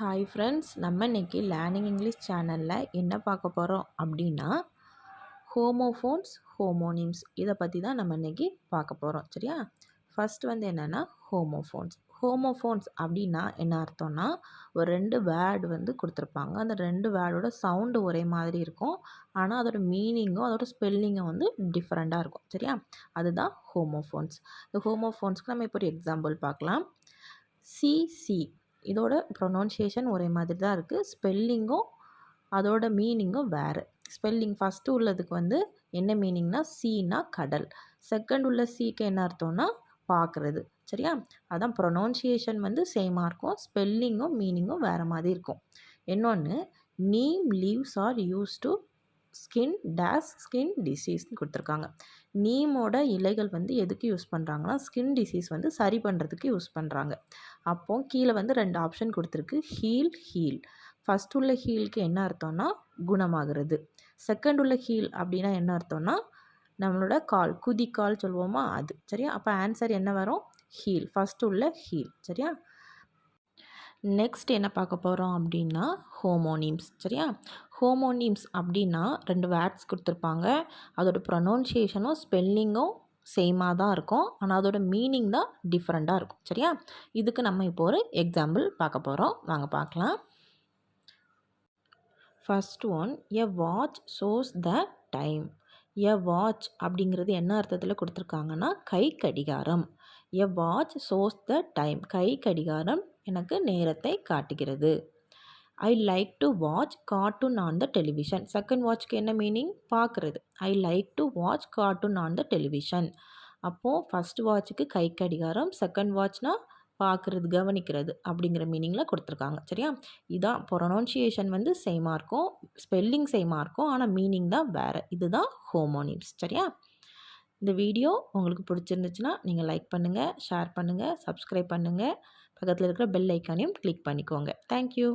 Hi friends, நம்ம இன்னைக்கு learning English சேனலில் என்ன பார்க்க போகிறோம் அப்படின்னா ஹோமோஃபோன்ஸ், ஹோமோனிம்ஸ் இதை பற்றி தான் நம்ம இன்றைக்கி பார்க்க போகிறோம். சரியா? ஃபர்ஸ்ட் என்னென்னா ஹோமோஃபோன்ஸ் அப்படின்னா என்ன அர்த்தம்னா, ஒரு 2 வேர்டு கொடுத்துருப்பாங்க. அந்த 2 வேர்டோட சவுண்டு ஒரே மாதிரி இருக்கும், ஆனால் அதோட மீனிங்கும் அதோட ஸ்பெல்லிங்கும் டிஃப்ரெண்ட்டாக இருக்கும். சரியா? அதுதான் ஹோமோஃபோன்ஸ். இந்த ஹோமோஃபோன்ஸ்க்கு நம்ம இப்போ ஒரு எக்ஸாம்பிள் பார்க்கலாம். சிசி இதோட ப்ரொனவுன்சியேஷன் ஒரே மாதிரி தான் இருக்குது, ஸ்பெல்லிங்கும் அதோட மீனிங்கும் வேறு. ஸ்பெல்லிங் ஃபஸ்ட்டு உள்ளதுக்கு என்ன மீனிங்னா சீனா கடல், செகண்ட் உள்ள சீக்கு என்ன அர்த்தம்னா பார்க்குறது. சரியா? அதான் ப்ரொனவுன்சியேஷன் சேமாக இருக்கும், ஸ்பெல்லிங்கும் மீனிங்கும் வேறு மாதிரி இருக்கும். இன்னொன்று, neem leaves are use to skin டிசீஸ்னு கொடுத்துருக்காங்க. நீமோட இலைகள் எதுக்கு யூஸ் பண்ணுறாங்கன்னா ஸ்கின் டிசீஸ் சரி பண்ணுறதுக்கு யூஸ் பண்ணுறாங்க. அப்போது கீழே 2 ஆப்ஷன் கொடுத்துருக்கு, ஹீல். ஃபஸ்ட் உள்ள ஹீலுக்கு என்ன அர்த்தம்னா குணமாகிறது. செகண்ட் உள்ள ஹீல் அப்படின்னா என்ன அர்த்தம்னா நம்மளோட குதிக்கால் சொல்லுவோமா அது. சரியா? அப்போ ஆன்சர் என்ன வரும்? ஹீல். ஃபஸ்ட் உள்ள ஹீல். சரியா? நெக்ஸ்ட் என்ன பார்க்க போகிறோம் அப்படின்னா ஹோமோனிம்ஸ். சரியா? ஹோமோனிம்ஸ் அப்படின்னா 2 வேர்ட்ஸ் கொடுத்துருப்பாங்க, அதோட ப்ரொனவுன்சியேஷனும் ஸ்பெல்லிங்கும் சேமாக தான் இருக்கும், ஆனால் அதோட மீனிங் தான் டிஃப்ரெண்ட்டாக இருக்கும். சரியா? இதுக்கு நம்ம இப்போ ஒரு எக்ஸாம்பிள் பார்க்க போகிறோம், வாங்க பார்க்கலாம். First one, a watch shows the time. A watch அப்படிங்கிறது என்ன அர்த்தத்தில் கொடுத்துருக்காங்கன்னா கை கடிகாரம். A watch shows the time, கை கடிகாரம் எனக்கு நேரத்தை காட்டுகிறது. I like to watch cartoon on the television. Second வாட்ச்க்கு என்ன மீனிங்? பார்க்குறது. I like to watch cartoon on the television. அப்போது ஃபஸ்ட் வாட்சுக்கு கை கடிகாரம், செகண்ட் வாட்ச்னா பார்க்குறது, கவனிக்கிறது அப்படிங்கிற மீனிங்கில் கொடுத்துருக்காங்க. சரியா? இதான் ப்ரொனவுன்சியேஷன் சேமாக இருக்கும், ஸ்பெல்லிங் சேமாக இருக்கும், ஆனால் மீனிங் தான் வேறு. இதுதான் ஹோமோனிம்ஸ். சரியா? இந்த வீடியோ உங்களுக்கு பிடிச்சிருந்துச்சுன்னா நீங்கள் லைக் பண்ணுங்கள், ஷேர் பண்ணுங்கள், சப்ஸ்கிரைப் பண்ணுங்கள், பக்கத்தில் இருக்கிற பெல் ஐக்கானையும் கிளிக் பண்ணிக்கோங்க. தேங்க்யூ.